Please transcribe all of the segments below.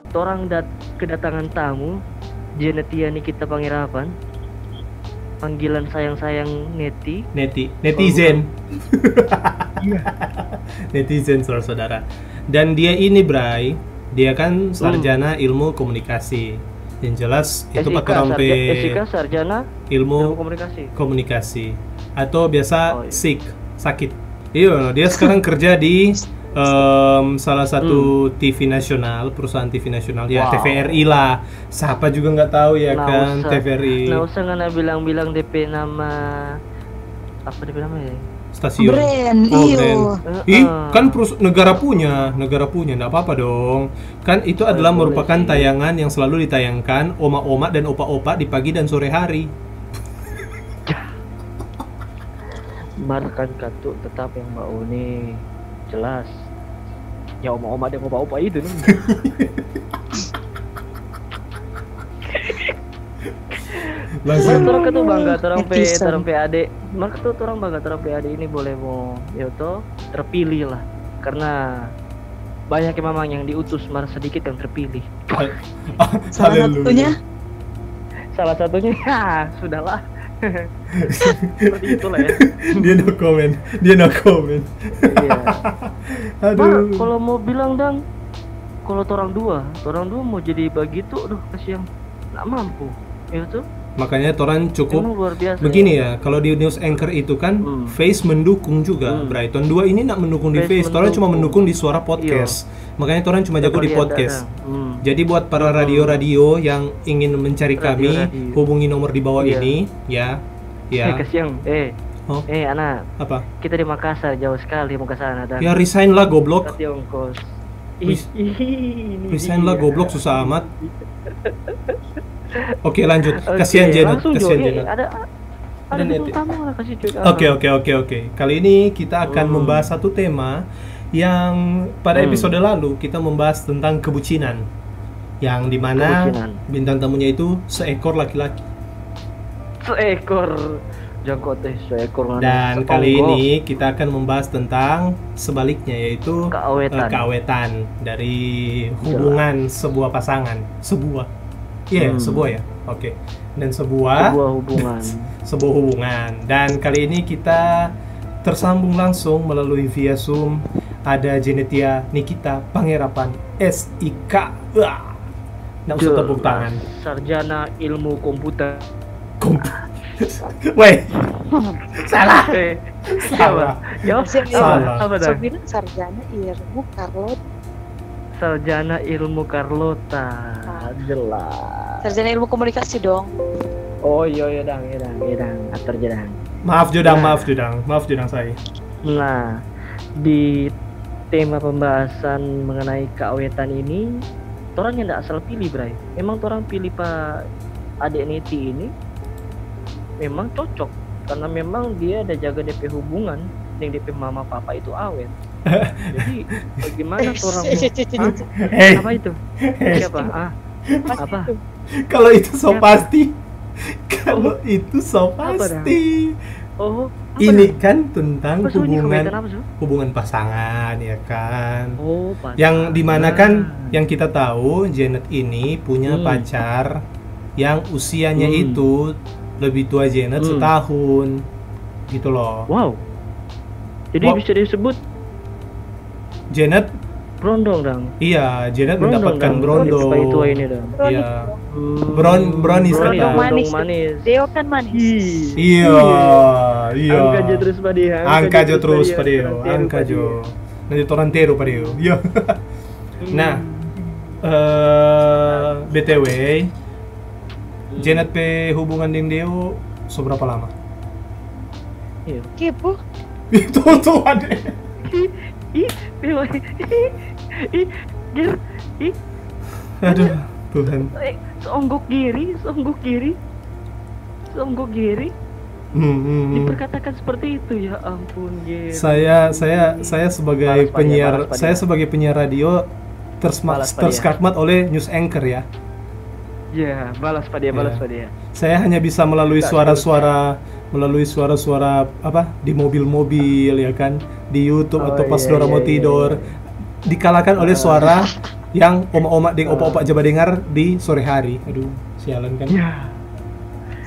Torang kedatangan tamu Genetia Nikita Panggerapan. Panggilan sayang-sayang netizen. Iya. Netizen saudara-saudara. Dan dia ini Bray, dia kan sarjana ilmu komunikasi. Yang jelas itu SIK sarjana ilmu komunikasi atau biasa sakit. Iya, dia sekarang kerja di salah satu TV nasional, perusahaan TV nasional ya, TVRI lah. Siapa juga nggak tahu ya kan, TVRI. Nggak usah nggak bilang-bilang DP nama apa DP nama ya? Stasiun. Brand, Kan negara punya, nggak apa-apa dong. Kan itu adalah merupakan tayangan yang selalu ditayangkan oma-oma dan opa-opa di pagi dan sore hari. Markan Katuk tetap yang Mbak Uni jelas. Ya oma-oma dan opa-opa itu nih. Langsung orang tuh bangga orang pe adik. Mereka tuh orang bangga orang pe adik ini boleh mau ya tuh terpilih lah. Karena banyak yang memang yang diutus, malah sedikit yang terpilih. Salah satunya ya sudahlah. Seperti itulah ya. Dia no comment. Iya. Aduh. Kalau mau bilang dang, kalau orang dua mau jadi begitu, aduh kasihan, nggak mampu. Ya tuh. Makanya Toran cukup luar biasa, begini ya. Kalau di news anchor itu kan Face mendukung juga. Brighton 2 ini nak mendukung di Face. Toran cuma mendukung di suara podcast. Makanya Toran cuma jago di podcast. Jadi buat para radio-radio yang ingin mencari kami, hubungi nomor di bawah ini ya. Kasihan. Anak. Apa? Kita di Makassar, jauh sekali mau ke sana. Ya resign lah goblok. Resign lah goblok, susah amat. Oke lanjut. Kasihan Janet. Ada tamu lah, kasih cuy. Oke. Kali ini kita akan membahas satu tema yang pada episode lalu kita membahas tentang kebucinan. Yang dimana bintang tamunya itu seekor laki-laki. Seekor jangkote, seekor. Dan kali ini kita akan membahas tentang sebaliknya, yaitu keawetan dari hubungan sebuah pasangan. Sebuah ya. Oke. Dan sebuah hubungan. Sebuah hubungan. Dan kali ini kita tersambung langsung melalui via Zoom. Ada Genetia Nikita Panggerapan SIK. Nggak usah tepuk tangan. Sarjana ilmu komputer. Weh, salah. Salah. Apa dah? Sarjana ilmu Carlota. Sarjana ilmu Carlota. Jelas. Sarjana ilmu komunikasi dong. Oh iya dang. Atur jedang. Maaf Jodang saya. Nah, di tema pembahasan mengenai keawetan ini, orang yang tidak asal pilih, Bray. Memang orang pilih Pak Adik Niti ini memang cocok karena memang dia ada jaga DP hubungan dengan DP mama papa itu awet. Jadi bagaimana orang apa itu? Siapa? Apa? Kalau itu so pasti. Itu so pasti. Ini kan tentang hubungan pasangan ya kan. Yang dimana kan yang kita tahu Janet ini punya pacar yang usianya itu lebih tua Janet setahun gitu loh. Wow. Jadi bisa disebut Janet brondong dong. Iya, Janet mendapatkan brondong. Tua ini dong. Iya. Bronis. Manis. Deo kan manis. Iya. Angka aja terus pada Angka jo. Nanti torantero pada yo. Iya. Nah, BTW Janet pe hubungan dengan Deo seberapa lama? Iya. Kepo. Itu tuh ada. Aduh, Tuhan. Seonggok kiri. Diperkatakan seperti itu, ya ampun, Gir. Saya sebagai penyiar radio terskakmat oleh news anchor ya. Ya, balas pada dia. Saya hanya bisa melalui suara-suara apa di mobil-mobil ya kan, di YouTube atau pas Dora mau tidur, dikalahkan oleh suara yang oma-oma deng opa-opa coba dengar di sore hari. Aduh, sialan kan. Ya.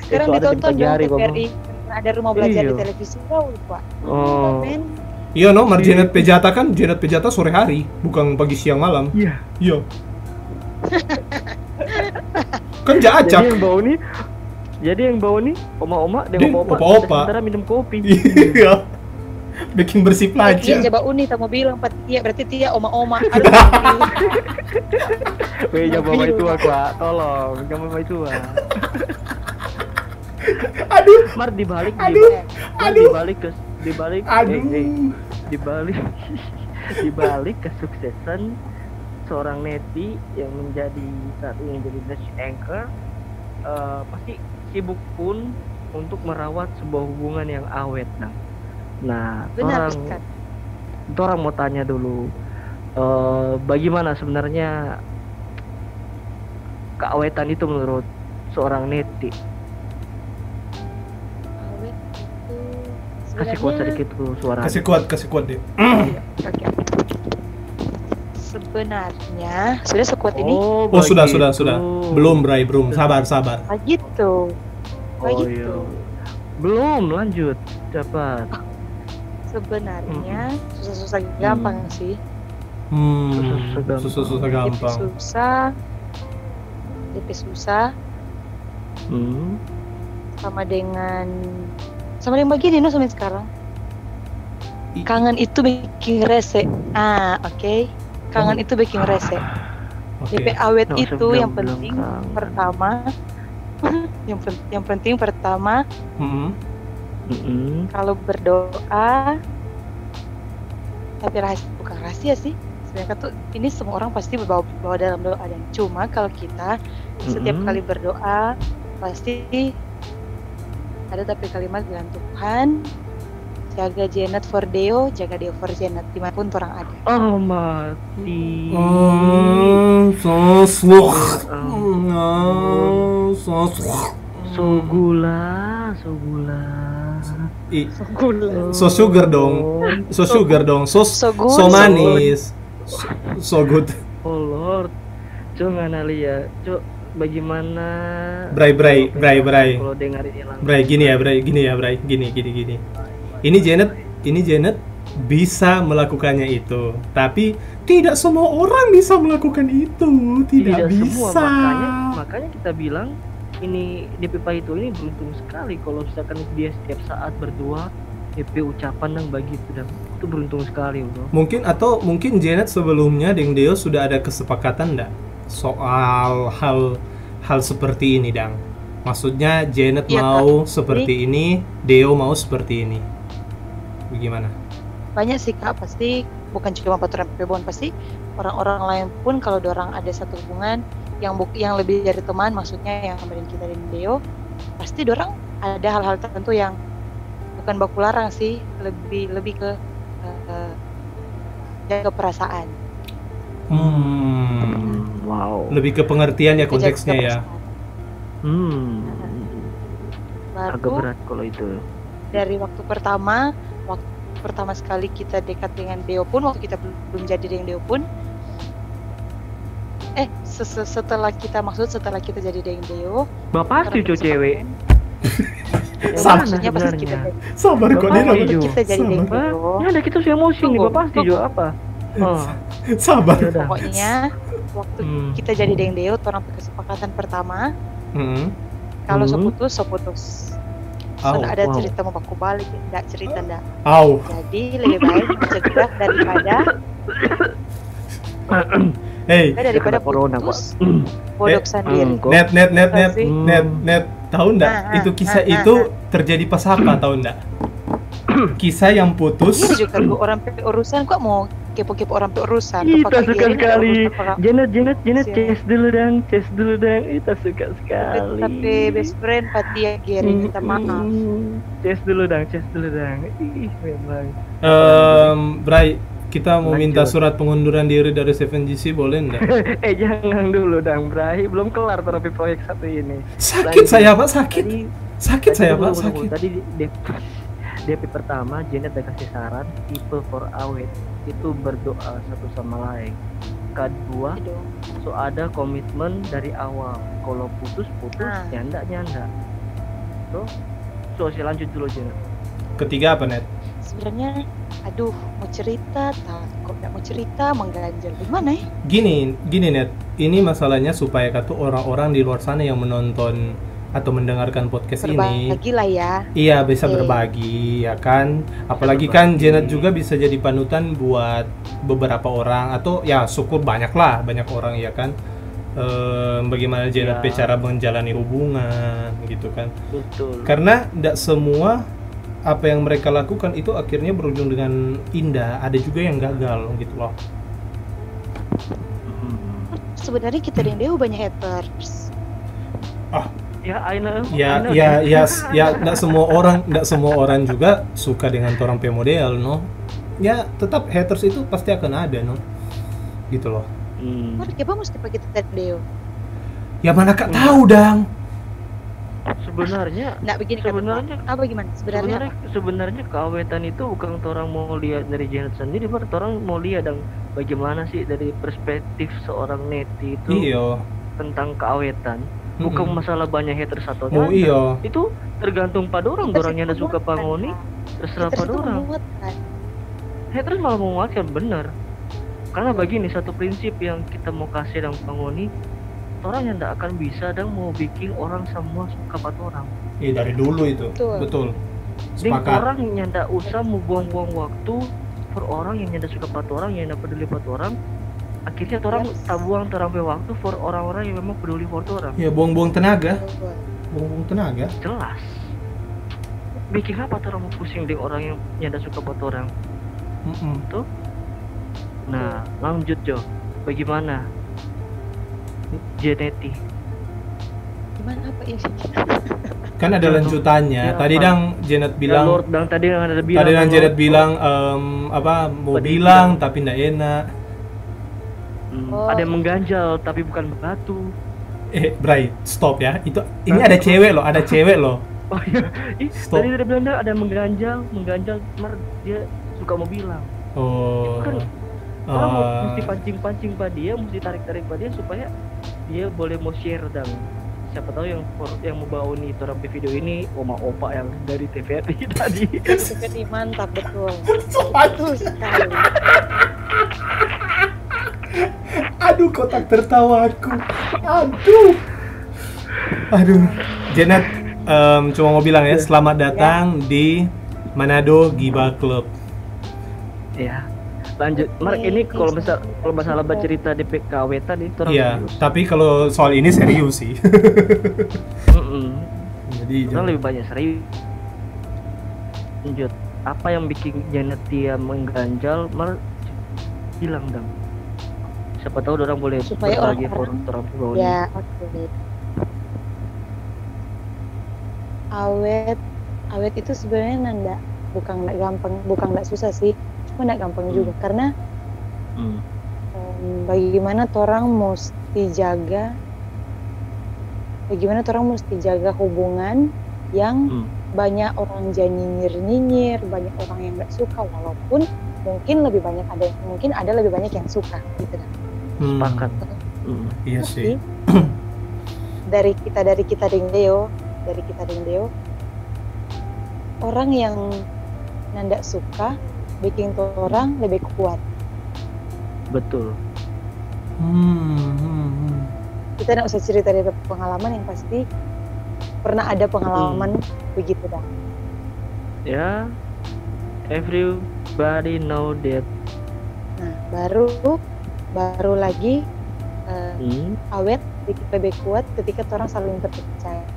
Sekarang ditonton dong TVRI. Ada rumah belajar di televisi kau lupa. Oh. Iya no, Marjenet Pejata kan, Jenet Pejata sore hari, bukan pagi siang malam. Iya. Iya. Kan acak. Jadi yang bau nih oma-oma dengan opa-opa sementara minum kopi. Iya. Bikin bersih pelajar. Iya, coba Uni tak mau bilang Tia, berarti Tia oma-oma. Weh, jangan bawa itu aku, tolong, jangan bawa itu. Aduh. Mar dibalik kesuksesan seorang Neti yang menjadi saat ini menjadi Dutch anchor, pasti sibuk pun untuk merawat sebuah hubungan yang awet. Nah, orang mau tanya dulu, bagaimana sebenarnya keawetan itu menurut seorang Neti? Awet itu Kasih kuat sedikit tuh suara. Kasih kuat deh. Oke. Sebenarnya sudah sekuat ini. Oh, sudah. Belum, Bray, belum. Sabar. Begitu. Iya. Belum, lanjut. Dapat. Sebenarnya susah-susah gampang sih. Susah gampang. DP susah. Sama dengan begini no sampai sekarang. Kangen itu bikin rese. Oke. Kangen itu bikin rese. DP awet itu yang penting pertama. yang penting pertama. Kalau berdoa, tapi bukan rahasia sih. Sebenarnya tuh ini semua orang pasti bawa dalam doa, dan cuma kalau kita setiap kali berdoa pasti ada tapi kalimat bilang Tuhan jaga Janet for Deo, jaga Deo for Janet dimanapun orang ada. Oh mati. Sogula. So sugar dong. So manis. So good. Oh Lord. Jangan Alia. Bagaimana? Bray. Kalau dengar ini langsung. Bray, gini ya, Bray. Gini. Ini Janet bisa melakukannya itu, tapi tidak semua orang bisa melakukan itu. Tidak bisa. Semua, makanya kita bilang ini DP Paito ini beruntung sekali kalau misalkan dia setiap saat berdoa DP ucapan yang bagi itu beruntung sekali udah. Mungkin Janet sebelumnya dengan Deo sudah ada kesepakatan enggak soal hal seperti ini, Dang? Maksudnya Janet mau seperti ini, Deo mau seperti ini. Bagaimana? Banyak sih Kak, pasti bukan cuma paturan PBON, pasti orang-orang lain pun kalau orang ada satu hubungan yang lebih dari teman, maksudnya yang kemarin kita dan Deo, pasti dorang ada hal-hal tertentu yang bukan baku larang sih, lebih ke jaga perasaan. Wow. Lebih ke pengertian ya konteksnya ya. Agak berat kalau itu. Dari waktu pertama sekali kita dekat dengan Deo pun, waktu kita belum jadi dengan Deo pun, setelah kita jadi dengan Deo, bapak pasti tuh cewek. Maksudnya pasti kita sabar kok dia kita jadi dengan Deo. Ya ada kita sih emosi nih, bapak pasti juga apa? Sabar. Pokoknya waktu kita jadi dengan Deo, orang kesepakatan pertama, kalau seputus. Sudah ada cerita mau aku balik, enggak cerita enggak. Jadi lebih baik mencegah daripada putus. Bodok sendiri. Net, tahu enggak? Itu kisah itu terjadi pas apa, tahu enggak? Kisah yang putus. Ini juga orang urusan kok mau kepo-kepo orang urusan. Kita suka sekali. Janet, ces dulu dang. Kita suka sekali. Tapi best friend Patia Giri, minta maaf. Ces dulu dang. Memang. Bray, kita mau minta surat pengunduran diri dari 7GC, boleh enggak? Jangan dulu dang, Bray. Belum kelar terapi proyek satu ini. Sakit saya, Pak. Sakit saya, Pak. Sakit. Tadi DP pertama Janet udah kasih saran tipe for awet itu berdoa satu sama lain. kedua so ada komitmen dari awal. Kalau putus nyanda so saya lanjut dulu aja. Ketiga apa, Net? Sebenarnya mau cerita takut nggak mau cerita mengganjal gimana ya? Gini Net, ini masalahnya supaya kata orang-orang di luar sana yang menonton atau mendengarkan podcast ini berbagi lah ya. Iya, bisa berbagi ya kan. Apalagi kan Janet juga bisa jadi panutan buat beberapa orang, atau ya syukur banyak orang ya kan. Bagaimana Janet cara menjalani hubungan gitu kan. Betul. Karena tidak semua apa yang mereka lakukan itu akhirnya berujung dengan indah. Ada juga yang gagal gitu loh. Sebenarnya kita Dendeo banyak haters. Ya, I know. Ya, enggak semua orang juga suka dengan orang pemodel, no. Ya, tetap haters itu pasti akan ada, no. Gitu loh. Kenapa mesti pakai Dendeo? Ya mana Kak tahu, Dang. Sebenarnya sebenarnya keawetan itu bukan orang mau lihat dari Janet sendiri, baru orang mau lihat dan bagaimana sih dari perspektif seorang neti itu tentang keawetan. Bukan masalah banyak haters atau itu tergantung pada orang. Orangnya ada suka pangoni terserah pada orang. Haters malah menguatkan, benar. Karena begini, satu prinsip yang kita mau kasih dan pangoni, orang yang tidak akan bisa dan mau bikin orang semua suka pada orang. Dari dulu itu betul. Sepakat. Orang yang tidak usah mau buang-buang waktu per orang yang tidak suka pada orang, yang tidak peduli pada orang. Akhirnya orang tak buang waktu for orang-orang yang memang peduli pada orang. Ya, buang-buang tenaga. Jelas. Bikin apa orang mau pusing dengan orang yang tidak suka pada orang? Tuh. Nah, lanjut Jo. Bagaimana? Geneti. Gimana apa ini? Kan ada lanjutannya. Tadi Janet bilang. Tadi Janet bilang mau bilang tapi tidak enak. Ada yang mengganjal tapi bukan batu. Bray, stop ya. Ini ada cewek loh. Oh iya. Tadi dari Belanda ada yang mengganjal, dia suka mau bilang. Itu kan orang mesti pancing pada dia, mesti tarik pada dia supaya dia boleh mau share dan siapa tahu yang mau bawa nih orang video ini opa yang dari TVRI tadi. TVRI mantap betul. Betul sekali. Aduh, kotak tertawa aku. Aduh. Janet, cuma mau bilang ya, selamat datang di Manado Gibah Club. Ya. Lanjut, Mark, ini kalau masalah bercerita di PKW tadi itu tapi kalau soal ini serius sih. Jadi lebih banyak serius. Lanjut, apa yang bikin Janet dia mengganjal? Mark bilang dong. Siapa tahu orang boleh berbagi orang bawah. Ya, oke. Awet itu sebenarnya bukan nggak susah sih. Cuma nggak gampang juga karena bagaimana orang mesti jaga hubungan yang banyak orang nyinyir, banyak orang yang nggak suka, walaupun mungkin ada lebih banyak yang suka gitu kan. Sepakat. Iya sih. Dari kita Dendeo, orang yang nggak suka bikin orang lebih kuat. Betul. Kita nggak usah cerita dari pengalaman, yang pasti pernah ada pengalaman begitu dah. Ya, everybody know that. Nah, baru lagi awet bikin lebih kuat ketika orang saling percaya.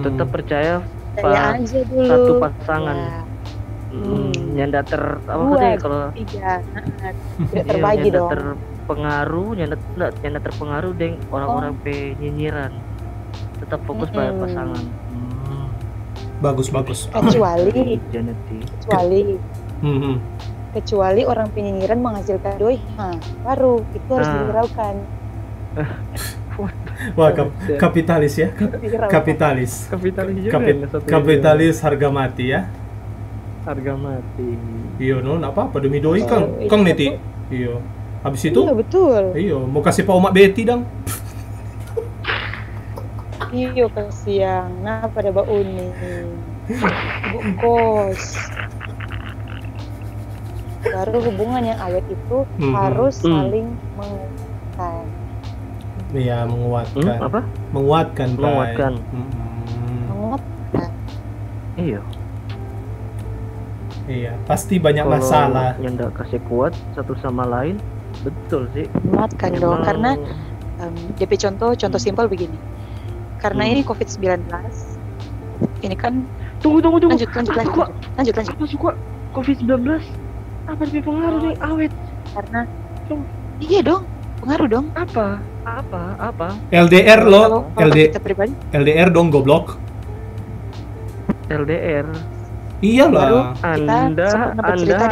Tetap percaya aja dulu. Satu pasangan. Yang tidak tidak terbagi dong. Yang terpengaruh dengan orang-orang penyinyiran. Tetap fokus pada pasangan. Bagus. Kecuali orang penyinyiran menghasilkan doi, baru itu harus dihiraukan. Wah, kapitalis ya. Kapitalis harga mati ya. Harga mati. Iya, no, apa-apa demi doi Kang Neti. Iya. Habis itu? Iya betul. Iya, mau kasih Pak Omak Betty dong. Iya kasihan. Nah pada Mbak Uni, ibu kos. Baru hubungan yang awet itu harus saling menguatkan. Iya, menguatkan. Apa? Menguatkan, Bray. Menguatkan. Menguatkan. Iya. Iya, pasti banyak Kalau masalah. yang nggak kasih kuat satu sama lain, betul sih. Menguatkan dong, karena DP contoh simpel begini. Karena ini COVID-19, ini kan Tunggu. lanjut. Apa suka COVID-19? Apa sih pengaruh nih awet? Karena iya dong, pengaruh dong. Apa? LDR lo, Kalau kita pribadi, LDR dong goblok. LDR. Iyalah. kita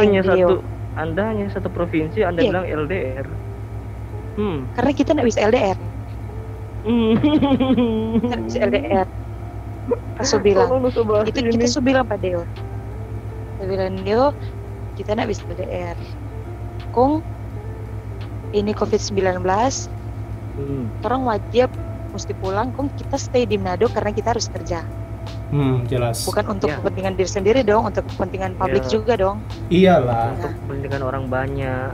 Anda hanya satu provinsi, Anda Iya. bilang LDR. karena kita nggak bisa LDR. Nggak bisa LDR. Rasul bilang, itu kita sudah bilang Pak Deo. Kita bilang Deo, kita nggak bisa LDR. Kung ini COVID-19, orang wajib mesti pulang. Kung kita stay di Manado karena kita harus kerja. Jelas. Bukan untuk Ya. kepentingan diri sendiri dong, untuk kepentingan publik Ya. juga dong. Iyalah. Untuk kepentingan orang banyak.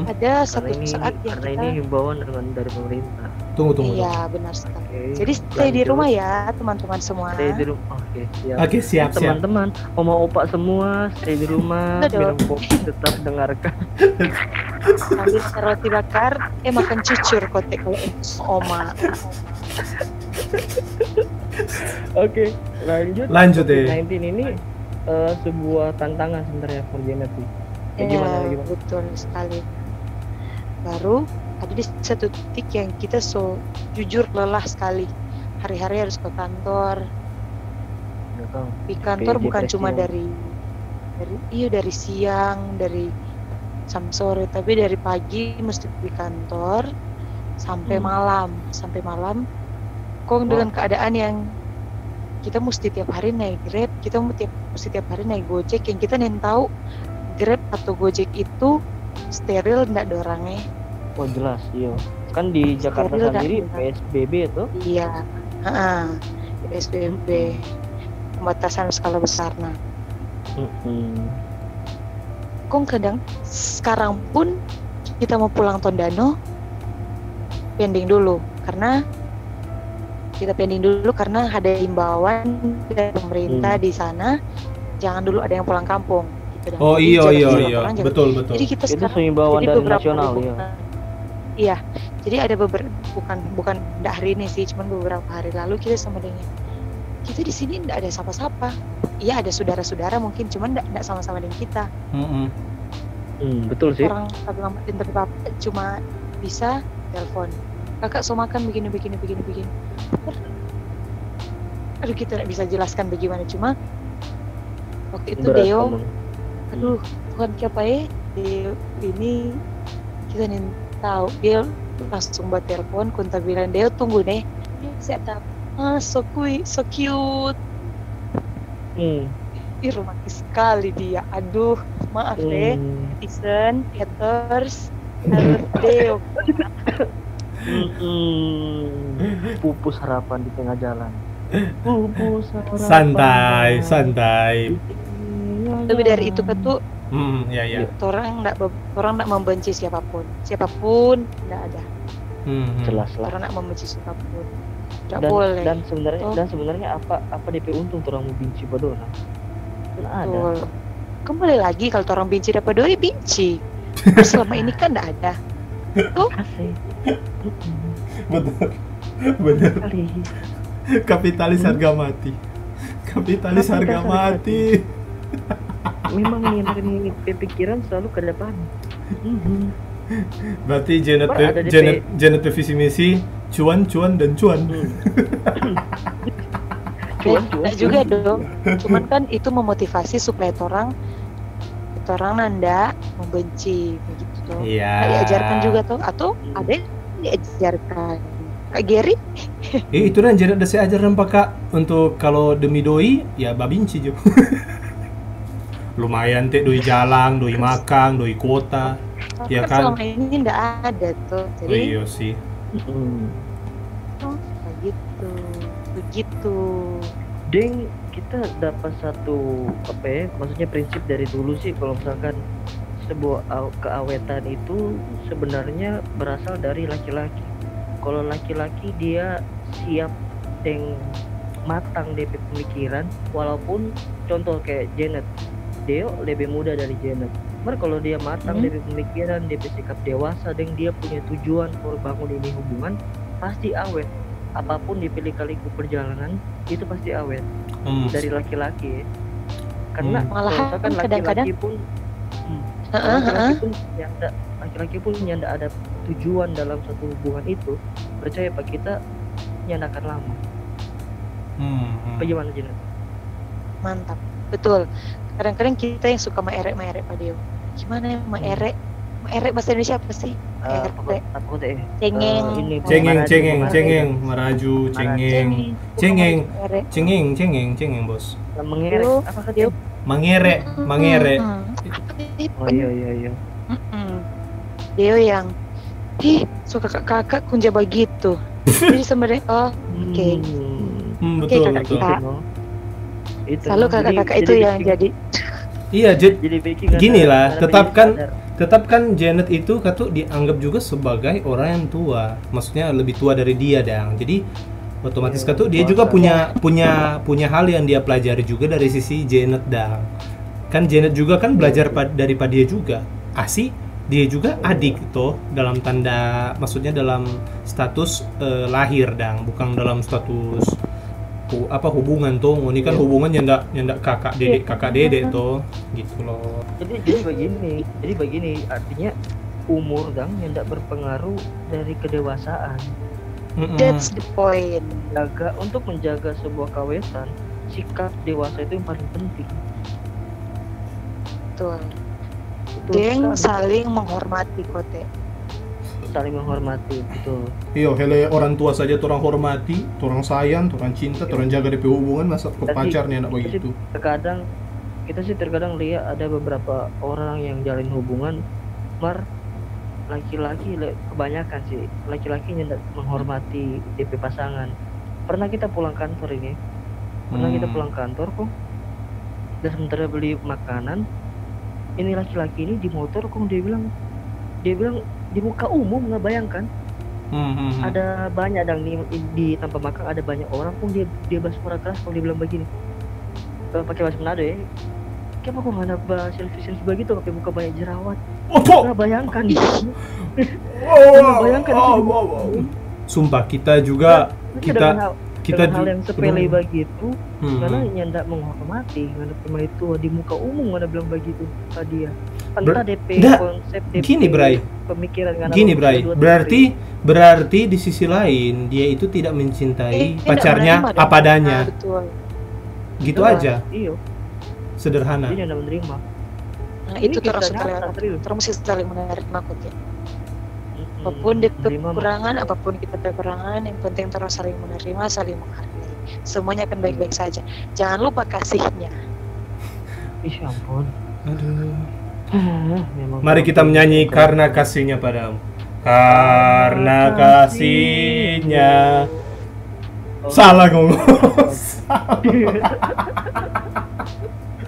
Ada Karena satu saat yang karena kita ini himbauan dari pemerintah. Tunggu. iya benar sekali. Oke, Jadi stay di lanjut. rumah ya teman-teman semua. Stay di rumah. Oke, siap. Oke, siap. Teman-teman, oma opa semua stay di rumah, Udah dong. minum kopi, tetap dengarkan. Sambil roti bakar, makan cucur kotek kalau oma. Oke, Lanjut deh. COVID-19 ini sebuah tantangan sebenarnya for Geneti. Gimana? Betul sekali. Baru ada di satu titik yang kita jujur lelah sekali. Hari-hari harus ke kantor. Di kantor Oke, bukan depresi cuma ya. dari siang, dari sampai sore, tapi dari pagi mesti di kantor sampai malam. Kok dengan keadaan yang kita mesti tiap hari naik Grab, kita mesti tiap hari naik Gojek, yang kita nih tahu Grab atau Gojek itu steril enggak ada orangnya. Oh jelas, iya. Kan di Jakarta Steril sendiri dan- PSBB itu. Iya, PSBB, pembatasan skala besar. Nah, kok kadang sekarang pun kita mau pulang Tondano, pending dulu karena ada himbauan dari pemerintah di sana, jangan dulu ada yang pulang kampung. Gitu. Oh Jadi iya. orang jangan- Betul. Jadi kita Itu sekarang himbauan jadi dari beberapa nasional hari ya. Iya, jadi ada beberapa bukan enggak hari ini sih, cuman beberapa hari lalu kita sama dengan kita di sini enggak ada sapa-sapa. Iya ada saudara-saudara mungkin, cuman enggak sama-sama dengan kita. Betul sih. Orang tapi ngamatin tapi bapak cuma bisa telepon. Kakak so makan begini. Aduh kita nggak bisa jelaskan bagaimana, cuma waktu itu Berat Deo, kamu. aduh Tuhan siapa ya Deo ini kita nih tahu dia langsung buat telepon, kunta bilang Deo tunggu nih, saya datang, so cute, romantis sekali dia, aduh maaf deh netizen, haters, halo Deo. Pupus harapan di tengah jalan. Pupus harapan. Santai. Tapi dari itu kan tuh Ya. orang nggak membenci siapapun nggak ada. Jelas lah. Orang nggak membenci siapapun nggak boleh. Dan sebenarnya apa DP untung orang mau benci pada orang? Nggak ada. Betul. Kembali lagi kalau orang benci dapat doi benci. Tapi selama ini kan nggak ada. Tuh Asik. Bener. Kali. Kapitalis harga mati. Memang ini pikiran selalu ke depan. Berarti Ada Janet visi misi cuan dan cuan. nggak juga dong. Cuman kan itu memotivasi supaya orang nanda membenci begitu tuh. Iya. Nggak diajarkan juga tuh, atau ada yang diajarkan. Kak Gary? Itu kan Janet udah saya ajaran Pak Kak, untuk kalau demi doi ya babinci jo. Lumayan teh doi jalan, doi makan, doi kuota. Ya kan? Selama ini nggak ada tuh. Jadi, oh iya sih. Begitu. Begitu. Deng, kita dapat satu apa ya? Maksudnya prinsip dari dulu sih kalau misalkan sebuah keawetan itu sebenarnya berasal dari laki-laki. Kalau laki-laki dia siap deng matang DP pemikiran, walaupun contoh kayak Janet, Deo lebih muda dari Janet. Mar kalau dia matang DP pemikiran, DP sikap dewasa, deng dia punya tujuan untuk bangun ini hubungan, pasti awet. Apapun dipilih kaliku perjalanan itu pasti awet dari laki-laki. Karena malahan kan laki-laki pun laki-laki pun nyanda ada tujuan dalam satu hubungan itu, percaya pak kita nyanda akan lama. Bagaimana Janet? Mantap, betul. Kadang-kadang kita yang suka merek Pak Deo. Gimana ya merek bahasa Indonesia apa sih? Cengeng, meraju, cengeng, bos. Mengerek apa katanya? Mengerek. Oh iya. Deo yang suka kakak kunja begitu. Jadi sebenarnya oke. Betul. Selalu kakak-kakak itu yang jadi. Iya, jadi gini lah, tetapkan Janet itu katu dianggap juga sebagai orang yang tua, maksudnya lebih tua dari dia, dang. Jadi otomatis katu dia juga punya hal yang dia pelajari juga dari sisi Janet, dang. Kan Janet juga kan belajar daripada dia juga. Dia juga adik toh, dalam tanda maksudnya dalam status lahir, dang, bukan dalam status hubungan tuh. Ini kan hubungan nyanda kakak dedek tuh gitu loh. Jadi begini artinya umur dang nyanda berpengaruh dari kedewasaan. That's the point. Untuk menjaga sebuah kawetan, sikap dewasa itu yang paling penting. Betul. Deng saling menghormati kote. Saling menghormati, betul. Iya, hele orang tua saja orang hormati, orang sayang, orang cinta, orang jaga DP hubungan, masa ke pacarnya anak begitu. Kita sih terkadang lihat ada beberapa orang yang jalin hubungan, laki-laki kebanyakan sih laki-laki yang menghormati DP pasangan. Pernah kita pulang kantor kok, dan sementara beli makanan, ini laki-laki ini di motor kok dia bilang di muka umum, nggak bayangkan ada banyak di tempat makan ada banyak orang pun dia bersuara keras kalau dia bilang begini, pakai bahasa Manado ya, kenapa kok nggak ada selfie begitu pakai muka banyak jerawat. Nggak bayangkan sumpah kita juga kita hal yang sepele begitu karena nyanda menghormati, nggak ada itu di muka umum nggak ada bilang begitu tadi ya. Entah DP konsep DP gini Bray, pemikiran berarti di sisi lain dia itu tidak mencintai pacarnya apa adanya. Gitu aja. Iya. Sederhana. Dia tidak menerima. Nah, itu terus saling menerima kok ya. Apapun kekurangan, apapun kita kekurangan, yang penting terus saling menerima, saling menghargai. Semuanya akan baik-baik saja. Jangan lupa kasihnya. Ih, ampun. Aduh. Mari kita menyanyi karena kasihnya padamu. Karena kasihnya. Salah ngomong.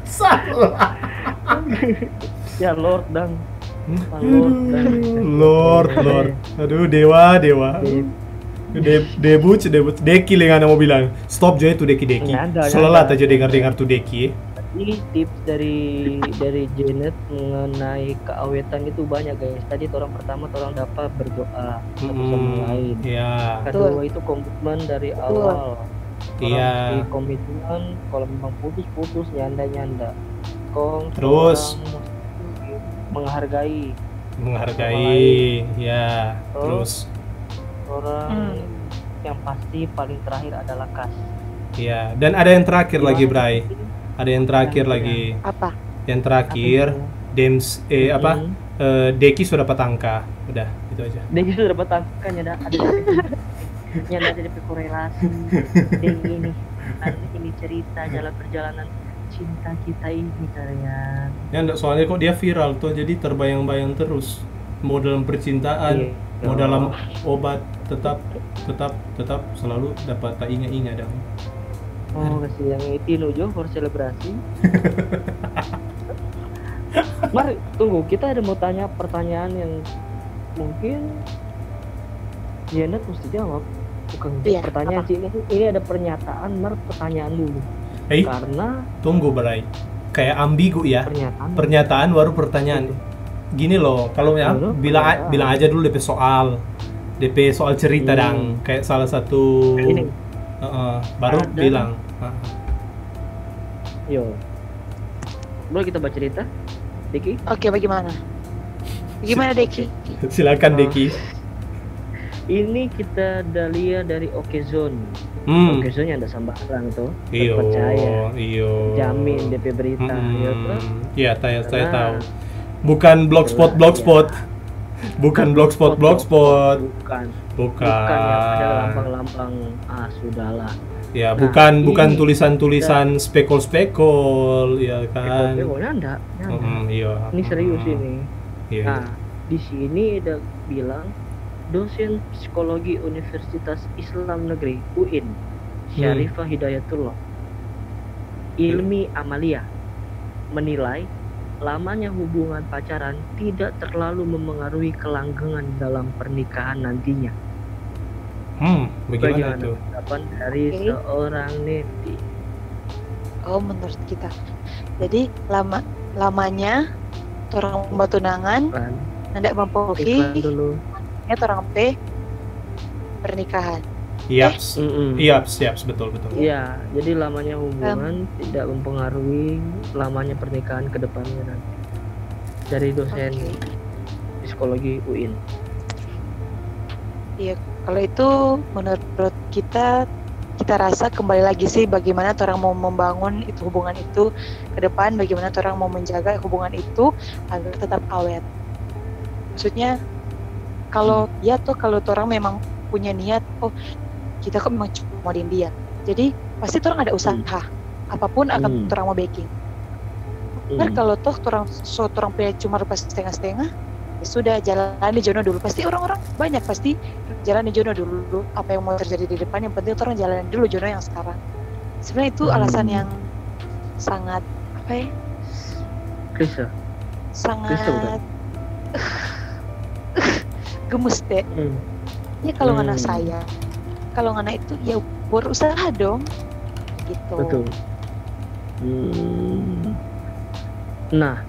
Salah. Ya Lord dang. Lord. Aduh, dewa. Debut. Deki lengan mau bilang. Stop aja itu Deki. Selalat aja dengar tuh Deki. Ini tips dari Janet mengenai keawetan itu banyak guys. Tadi orang pertama orang dapat berdoa satu sama lain. Iya. Kedua itu komitmen dari awal. Iya. Komitmen kalau memang putus nyanda. Terus menghargai, ya. Terus orang yang pasti paling terakhir adalah kasih. Iya. Dan ada yang terakhir lagi, Bray. Ada yang terakhir lagi. Apa? Yang terakhir, Deki sudah dapat angka. Udah, itu aja. Deki sudah dapat angka, ada korelasi. Ini cerita jalan perjalanan cinta kita ini kalian. Ya enggak, soalnya kok dia viral tuh, jadi terbayang-bayang terus. mau dalam percintaan, mau dalam obat, tetap selalu dapat tak ingat dong. Oh, kasih yang itu nuju for selebrasi. Mari tunggu, kita ada mau tanya pertanyaan yang mungkin Janet mesti jawab. Bukan pertanyaan sih, ini ada pernyataan, pertanyaan dulu. Karena tunggu Bray, kayak ambigu ya. Pernyataan baru pertanyaan. Gini loh, kalau ya bilang aja dulu DP soal cerita dang, kayak salah satu baru ada. Bilang. Yo, boleh kita baca cerita, Deki? Oke, bagaimana Deki? Silakan Deki. Ini kita lihat dari Okezone. Okezone yang ada sambaran tuh. Terpercaya. Jamin DP berita. Iya, saya tahu. Bukan blogspot. Bukan blogspot. Bukan yang ada lambang-lambang. Sudahlah. Ya, bukan tulisan-tulisan spekul, ya kan. Spekulnya enggak. Iya. Ini serius ini. Iya. Nah, di sini ada bilang dosen psikologi Universitas Islam Negeri UIN, Syarifah Hidayatullah Ilmi Amalia menilai lamanya hubungan pacaran tidak terlalu memengaruhi kelanggengan dalam pernikahan nantinya. Bagaimana itu? Tanggapan dari seorang neti. Oh, menurut kita. Jadi lamanya orang bertunangan tidak mempengaruhi orang pernikahan. Iya, betul. Iya, jadi lamanya hubungan tidak mempengaruhi lamanya pernikahan ke depannya nanti. Dari dosen psikologi UIN. Iya, kalau itu menurut kita rasa kembali lagi sih bagaimana orang mau membangun itu hubungan itu ke depan, bagaimana orang mau menjaga hubungan itu agar tetap awet. Maksudnya kalau orang memang punya niat, kita kok memang cuma modin dia, jadi pasti orang ada usaha apapun akan orang mau backing. Kalau orang punya cuma rupa setengah-setengah, ya sudah jalani jono dulu. Pasti orang-orang banyak pasti jalani jono dulu, apa yang mau terjadi di depan, yang penting orang jalani dulu jono yang sekarang. Sebenarnya itu alasan yang sangat klise, sangat gemes deh. Ya kalau anak saya, kalau anak itu ya berusaha dong, gitu. Betul. Nah,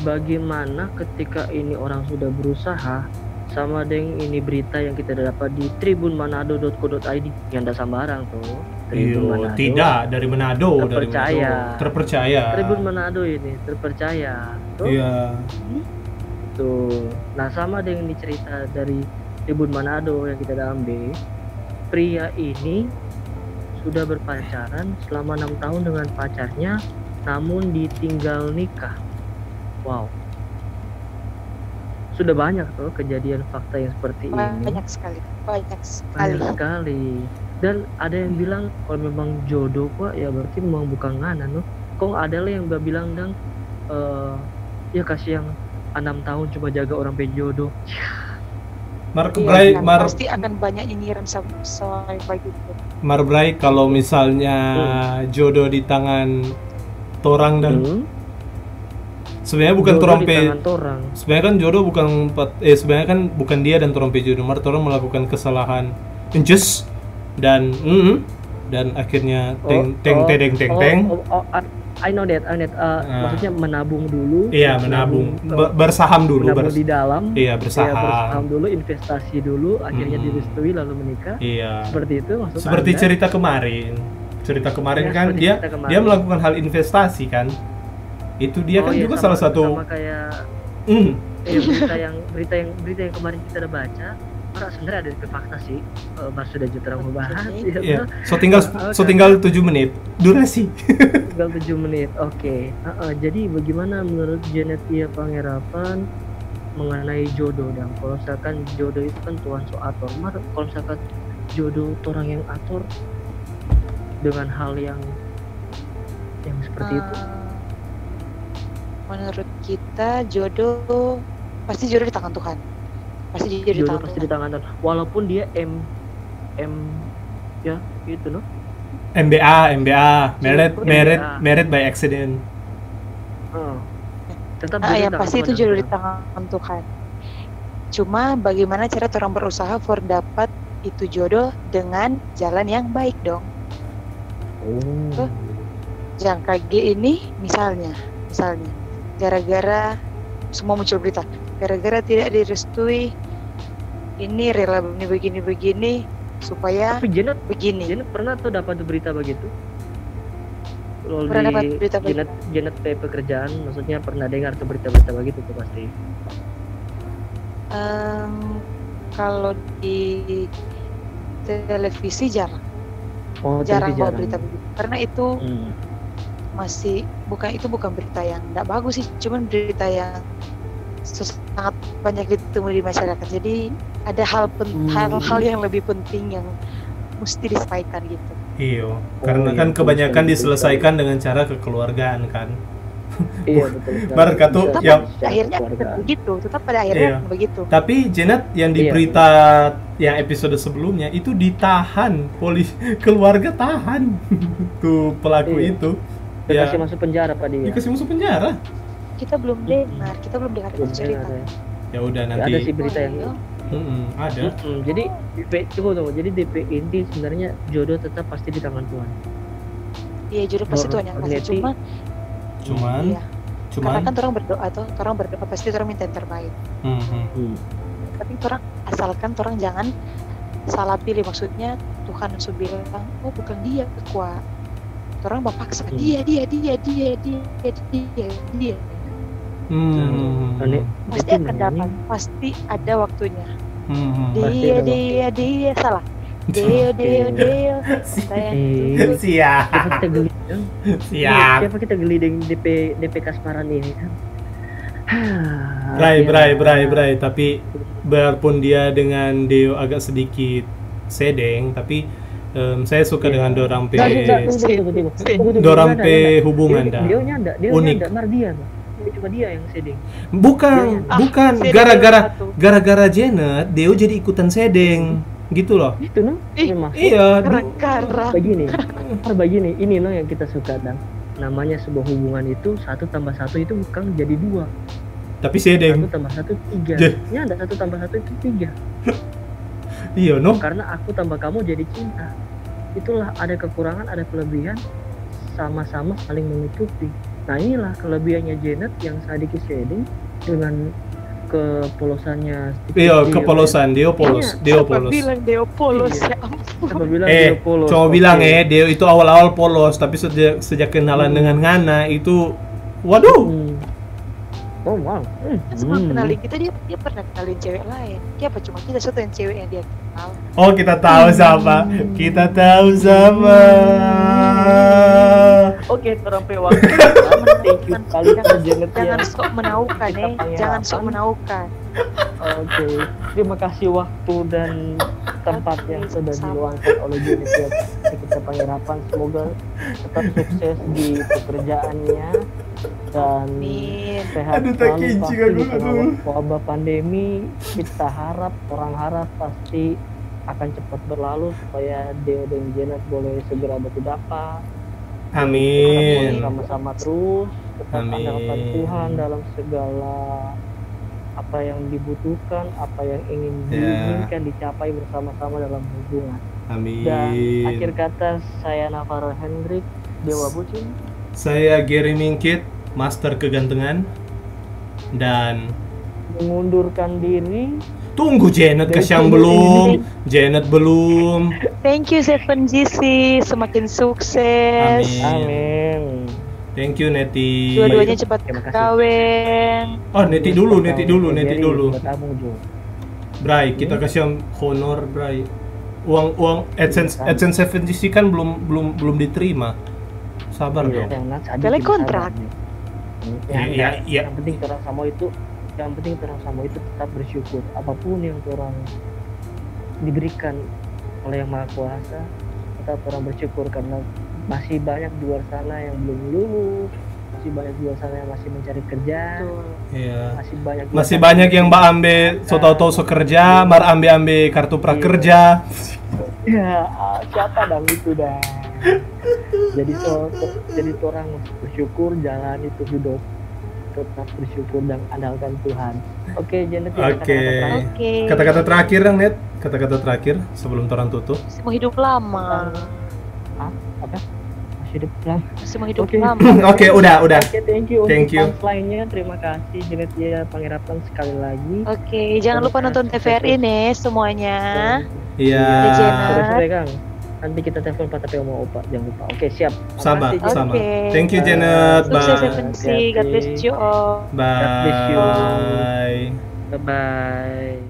bagaimana ketika ini orang sudah berusaha, sama dengan ini berita yang kita dapat di tribunmanado.co.id yang ada sambarang tuh. Tidak dari Manado, terpercaya. Tribun Manado ini terpercaya. Iya. Tuh. Nah, sama dengan cerita dari Tribun Manado yang kita ambil, pria ini sudah berpacaran selama 6 tahun dengan pacarnya, namun ditinggal nikah. Wow. Sudah banyak tuh kejadian fakta yang seperti ini. Banyak sekali. Dan ada yang bilang kalau memang jodoh kok ya berarti memang bukan nganan loh. Kok ada yang bilang ya kasih yang 6 tahun cuma jaga orang penjodoh. Pasti akan banyak nyinyiran sampai begitu. Bray, kalau misalnya jodoh di tangan torang dan sebenarnya bukan sebenarnya kan jodoh sebenarnya kan bukan dia dan torang jodoh, torang melakukan kesalahan dan akhirnya teng. I know that. Maksudnya menabung dulu. Iya, menabung. Bersaham dulu. Menabung di dalam. Iya, bersaham dulu, investasi dulu, akhirnya direstui lalu menikah. Iya. Seperti itu maksud Seperti Anda? Cerita kemarin kan dia melakukan hal investasi kan. Itu dia kan juga salah satu. Sama kayak berita yang kemarin kita udah baca. Sebenarnya ada fakta sih, Mas sudah terang membahas. Iya. So tinggal 7 menit durasi. Tinggal 7 menit. Oke. Jadi bagaimana menurut Janetia Pangharapan mengenai jodoh, dan kalau misalkan jodoh itu kan Tuhan so atur. Kalau misalkan jodoh orang yang atur dengan hal yang seperti itu. Menurut kita jodoh pasti jodoh di tangan Tuhan. Pasti jodoh pasti di tangan Tuhan. Walaupun dia M ya gitu loh. MBA, married by accident. Tetap yang pasti itu jodoh di tangan Tuhan. Cuma bagaimana cara orang berusaha for dapat itu jodoh dengan jalan yang baik dong. Jangan kayak ini misalnya gara-gara semua muncul berita, gara-gara tidak direstui ini rela begini supaya tapi Janet begini. Janet pernah tuh dapat berita begitu? Pernah dapat berita Janet pekerjaan, maksudnya pernah dengar tuh berita-berita begitu tuh pasti. Kalau di televisi jarang. Jarang bawa berita begitu. Karena itu bukan berita yang tidak bagus sih, cuman berita yang sangat banyak ditemu di masyarakat. Jadi ada hal-hal yang lebih penting yang mesti disampaikan gitu. Iya, karena kan kebanyakan diselesaikan dengan cara kekeluargaan kan. Iya betul. Barat katu yang akhirnya begitu, tetap pada akhirnya begitu. Tapi Janet yang di berita yang episode sebelumnya itu ditahan, keluarga tahan tuh pelaku itu. Dikasih masuk penjara Pak dia. Dikasih masuk penjara. Kita belum dengar itu cerita. Ya udah nanti. Ada sih berita yang ada. Jadi tunggu. Jadi DP inti sebenarnya jodoh tetap pasti di tangan Tuhan. Iya, jodoh pasti Tuhan yang kasih. Cuman karena kan orang berdoa pasti orang minta yang terbaik. Tapi orang asalkan orang jangan salah pilih, maksudnya Tuhan sudah bilang bukan dia kuat. Orang paksa dia. Pasti akan dapat, pasti ada waktunya. Dia salah. Dia. Siap. Siapa kita geliding DP kasmaran ini kan. Bray, tapi biarpun dia dengan Deo agak sedikit sedeng, tapi saya suka dengan dorang hubungan dah. Unik. Mardian. Cuma dia yang sedeng. Bukan gara-gara Janet, Deo jadi ikutan sedeng. Gitu loh. Itu no. Iya. Begini, ini loh yang kita suka dan namanya sebuah hubungan itu 1 tambah 1 itu bukan jadi 2. Tapi sedeng. 1 tambah 1 3. Ini ada 1 tambah 1 itu 3. Iya no. Karena aku tambah kamu jadi cinta. Itulah ada kekurangan, ada kelebihan, sama-sama saling menutupi. Nah inilah kelebihannya Janet yang sedikit sedeng dengan kepolosannya. Kepolosan Deo polos. Bilang Deo polos ya ampun. Cuma bilang Deo itu awal-awal polos, tapi sejak kenalan dengan Ngana itu waduh. Oh wow. Sebelum kenalin kita dia pernah kenalin cewek lain. Siapa cuma kita satu yang cewek yang dia kenal. Oh kita tahu sama. Oke, tersampai waktu. Thank you sekali jangan sok menaukan jangan sok menaukan. Oke, terima kasih waktu dan tempat yang sudah diluangkan oleh Janet kita Panggerapan. Semoga tetap sukses di pekerjaannya dan sehat selalu pasti di tengah wabah pandemi. Kita orang harap pasti akan cepat berlalu supaya Deo dan Janet boleh segera berdapat. Amin. Sama-sama terus tetap andalkan Tuhan dalam segala apa yang dibutuhkan, apa yang ingin diinginkan dicapai bersama-sama dalam hubungan. Amin. Dan akhir kata saya Navarro Hendrik, Dewa Bucin. Saya Gary Mingkit, Master Kegantengan, dan mengundurkan diri. Tunggu Janet yang belum. Janet belum. Thank you 7GC, semakin sukses. Amin. Thank you Neti. Dua-duanya cepat kawin. Oh Neti dulu. Bray, kita kasih honor Bray. Uang AdSense 7GC kan belum diterima. Sabar dong. Kalian kontrak. Iya. Yang penting terang sama itu tetap bersyukur apapun yang orang diberikan oleh Yang Maha Kuasa, tetap orang bersyukur karena masih banyak di luar sana yang belum lulus, masih banyak di luar sana yang masih mencari kerja. Iya. Masih banyak yang mbak ambil tahu kerja, mar ambil kartu prakerja. Ya, siapa dong itu dah. Jadi orang bersyukur, jalan itu hidup tetap bersyukur dan andalkan Tuhan. Oke, Janet. Kata-kata terakhir dong, Net. Kata-kata terakhir sebelum orang tutup. Masih mau hidup lama. Apa? Masih hidup lama. Masih mau hidup lama. Oke, udah. Oke, thank you. Untuk lainnya, terima kasih Janet ya Pangerapan sekali lagi. Oke, jangan lupa nonton TVRI nih semuanya. Iya. Sore Kang. Nanti kita telepon Pak tapi mau Opa, jangan lupa. Oke, siap. Sama. Thank you Janet. Bye. Sukses God bless you all. Bye. Bye.